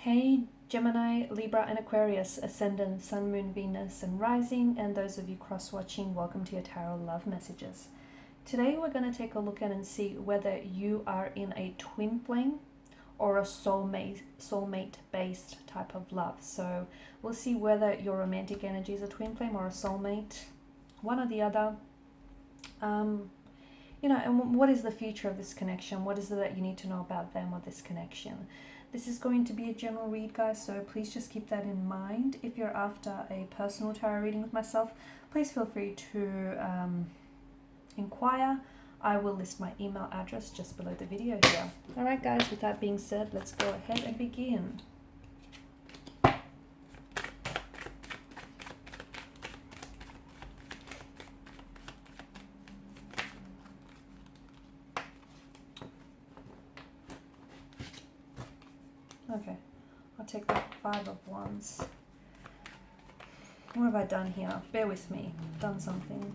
Hey Gemini, Libra and Aquarius, Ascendant, Sun, Moon, Venus and Rising, and those of you cross-watching, welcome to your Tarot Love Messages. Today we're going to take a look at and see whether you are in a twin flame or a soulmate based type of love. So we'll see whether your romantic energy is a twin flame or a soulmate, one or the other. And what is the future of this connection? What is it that you need to know about them or this connection? This is going to be a general read, guys, so please just keep that in mind. If you're after a personal tarot reading with myself, please feel free to inquire. I will list my email address just below the video here. Alright guys, with that being said, let's go ahead and begin. Okay, I'll take the Five of Wands. What have I done here? Bear with me. I've done something.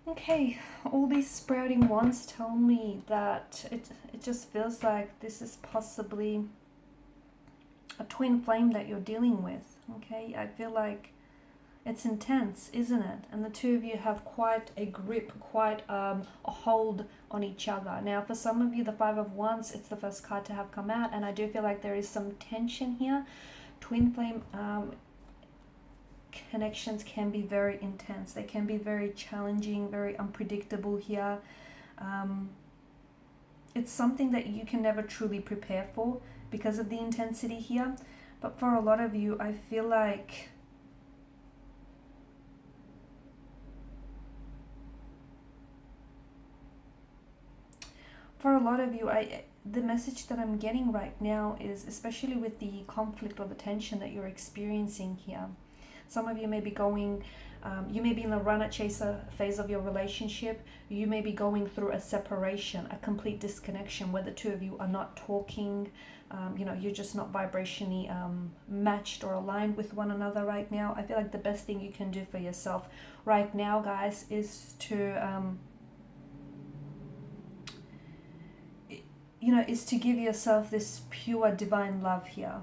Okay, all these sprouting wands tell me that it just feels like this is possibly a twin flame that you're dealing with. Okay, I feel like it's intense, isn't it? And the two of you have quite a grip, quite a hold on each other. Now, for some of you, the Five of Wands, it's the first card to have come out, and I do feel like there is some tension here. Twin flame connections can be very intense. They can be very challenging, very unpredictable here. It's something that you can never truly prepare for because of the intensity here. But for a lot of you, I feel like the message that I'm getting right now is, especially with the conflict or the tension that you're experiencing here, some of you may be going, you may be in the runner-chaser phase of your relationship. You may be going through a separation, a complete disconnection where the two of you are not talking. You're just not vibrationally matched or aligned with one another right now. I feel like the best thing you can do for yourself right now, guys, is to is to give yourself this pure divine love here.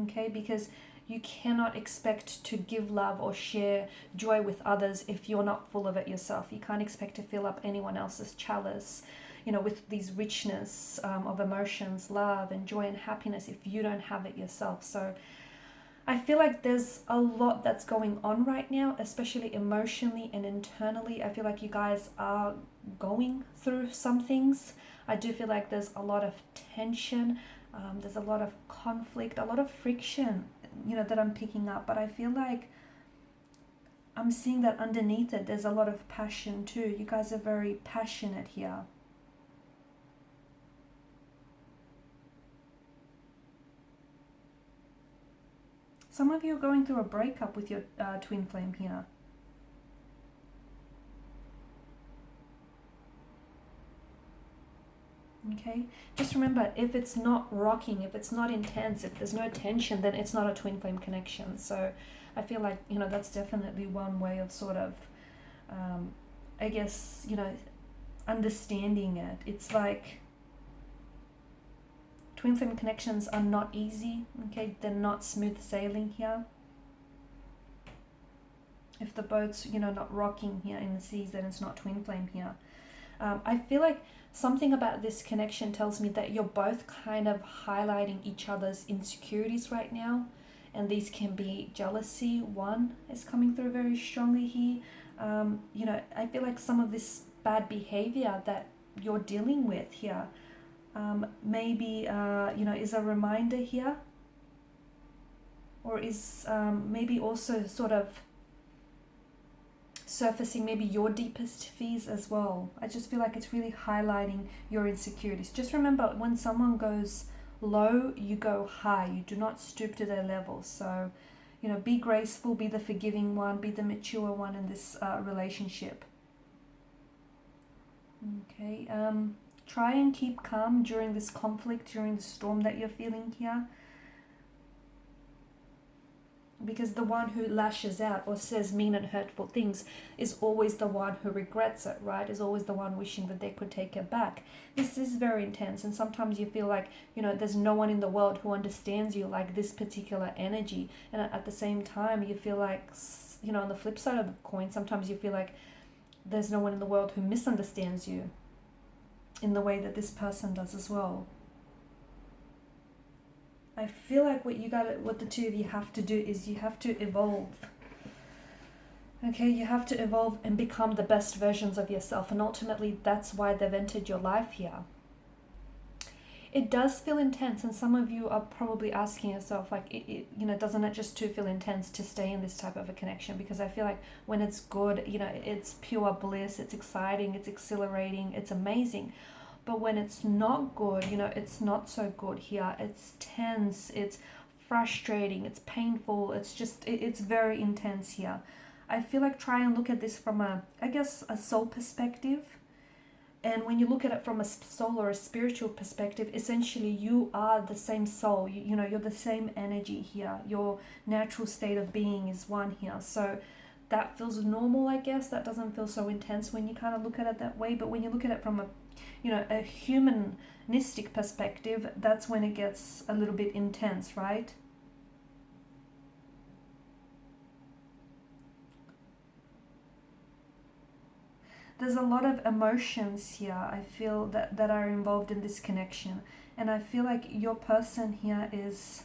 Okay, because you cannot expect to give love or share joy with others if you're not full of it yourself. You can't expect to fill up anyone else's chalice, with these richness of emotions, love and joy and happiness if you don't have it yourself. So I feel like there's a lot that's going on right now, especially emotionally and internally. I feel like you guys are going through some things. I do feel like there's a lot of tension. There's a lot of conflict, a lot of friction, that I'm picking up. But I feel like I'm seeing that underneath it, there's a lot of passion too. You guys are very passionate here. Some of you are going through a breakup with your twin flame here. Okay, just remember, if it's not rocking, if it's not intense, if there's no tension, then it's not a twin flame connection. So I feel like, that's definitely one way of sort of, I guess, understanding it. It's like twin flame connections are not easy, okay? They're not smooth sailing here. If the boat's, you know, not rocking here in the seas, then it's not twin flame here. I feel like something about this connection tells me that you're both kind of highlighting each other's insecurities right now. And these can be jealousy. One is coming through very strongly here. You know, I feel like some of this bad behavior that you're dealing with here maybe, you know, is a reminder here. Or is maybe also sort of surfacing maybe your deepest fears as well. I just feel like it's really highlighting your insecurities. Just remember, when someone goes low, you go high. You do not stoop to their level. So, you know, be graceful, be the forgiving one, be the mature one in this relationship. Okay, try and keep calm during this conflict, during the storm that you're feeling here. Because the one who lashes out or says mean and hurtful things is always the one who regrets it, right? Is always the one wishing that they could take it back. This is very intense, and sometimes you feel like, you know, there's no one in the world who understands you like this particular energy. And at the same time, you feel like, you know, on the flip side of the coin, sometimes you feel like there's no one in the world who misunderstands you in the way that this person does as well. I feel like what the two of you have to do is you have to evolve. Okay, you have to evolve and become the best versions of yourself, and ultimately that's why they've entered your life here. It does feel intense, and some of you are probably asking yourself, like, you know, doesn't it just too feel intense to stay in this type of a connection? Because I feel like when it's good, you know, it's pure bliss, it's exciting, it's exhilarating, it's amazing. But when it's not good, you know, it's not so good here. It's tense, it's frustrating, it's painful, it's just, it's very intense here. I feel like try and look at this from a soul perspective. And when you look at it from a soul or a spiritual perspective, essentially you are the same soul. You know, you're the same energy here. Your natural state of being is one here. So that feels normal, I guess. That doesn't feel so intense when you kind of look at it that way. But when you look at it from a, you know, a humanistic perspective, that's when it gets a little bit intense, right? There's a lot of emotions here, I feel, that are involved in this connection. And I feel like your person here is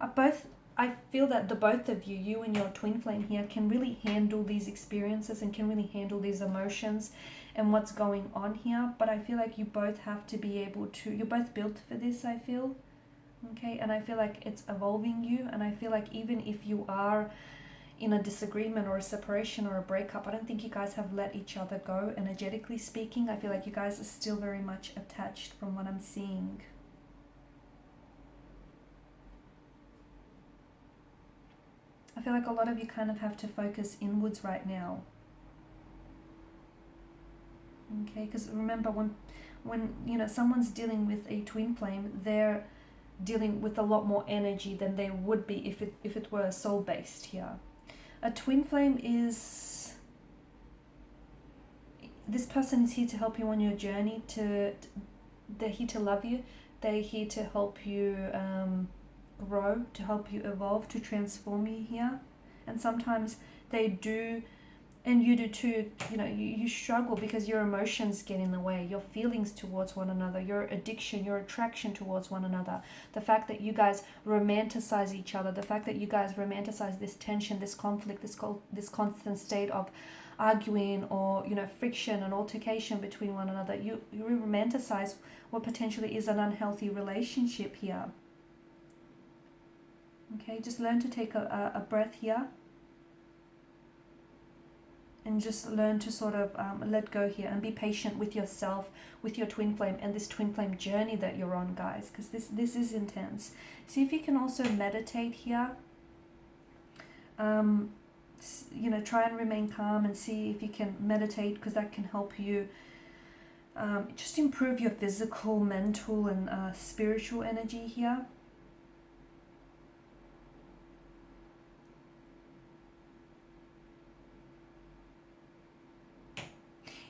I feel that the both of you, you and your twin flame here, can really handle these experiences and can really handle these emotions and what's going on here. But I feel like you both have to be able to, you're both built for this, I feel. Okay, and I feel like it's evolving you. And I feel like even if you are in a disagreement or a separation or a breakup, I don't think you guys have let each other go, energetically speaking. I feel like you guys are still very much attached from what I'm seeing. I feel like a lot of you kind of have to focus inwards right now. Okay, because remember, when you know someone's dealing with a twin flame, they're dealing with a lot more energy than they would be if it were soul based here. A twin flame is, this person is here to help you on your journey. They're here to love you. They're here to help you grow, to help you evolve, to transform you here. And sometimes they do, and you do too, you know, you struggle because your emotions get in the way, your feelings towards one another, your addiction, your attraction towards one another, the fact that you guys romanticize each other, the fact that you guys romanticize this tension, this conflict, this constant state of arguing or, you know, friction and altercation between one another. You romanticize what potentially is an unhealthy relationship here. Okay, just learn to take a breath here. And just learn to sort of let go here and be patient with yourself, with your twin flame, and this twin flame journey that you're on, guys, because this is intense. See if you can also meditate here. You know, try and remain calm and see if you can meditate, because that can help you just improve your physical, mental, and spiritual energy here.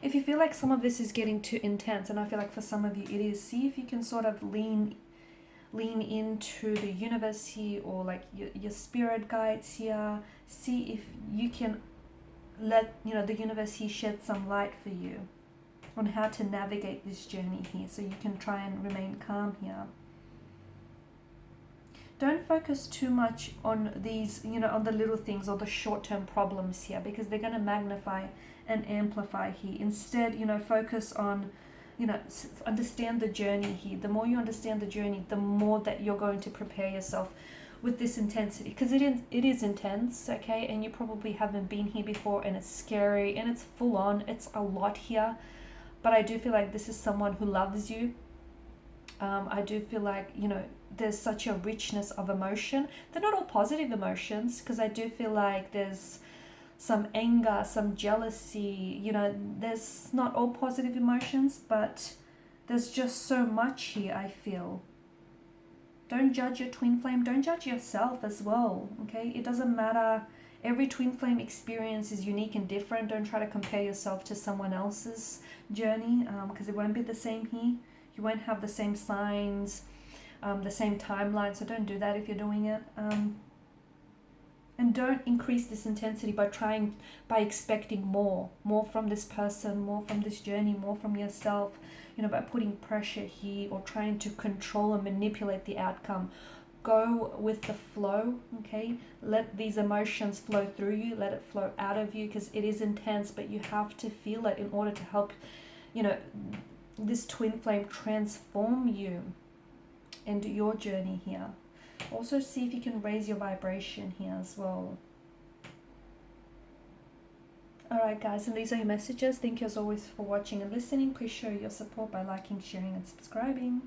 If you feel like some of this is getting too intense, and I feel like for some of you it is, see if you can sort of lean lean into the universe here, or like your spirit guides here. See if you can let the universe here shed some light for you on how to navigate this journey here, so you can try and remain calm here. Don't focus too much on these, on the little things or the short-term problems here, because they're going to magnify and amplify here. Instead, focus on, understand the journey here. The more you understand the journey, the more that you're going to prepare yourself with this intensity, because it is intense, okay? And you probably haven't been here before, and it's scary, and it's full on. It's a lot here. But I do feel like this is someone who loves you. I do feel like, there's such a richness of emotion. They're not all positive emotions, because I do feel like there's some anger, some jealousy, there's not all positive emotions, but there's just so much here, I feel. Don't judge your twin flame. Don't judge yourself as well, okay? It doesn't matter. Every twin flame experience is unique and different. Don't try to compare yourself to someone else's journey, because it won't be the same here. You won't have the same signs, the same timeline, so don't do that if you're doing it. And don't increase this intensity by expecting more from this person, more from this journey, more from yourself, by putting pressure here or trying to control and manipulate the outcome. Go with the flow, okay? Let these emotions flow through you, let it flow out of you, because it is intense, but you have to feel it in order to help, this twin flame transform you and your journey here. Also see if you can raise your vibration here as well. Alright guys, and these are your messages. Thank you as always for watching and listening. Please show your support by liking, sharing and subscribing.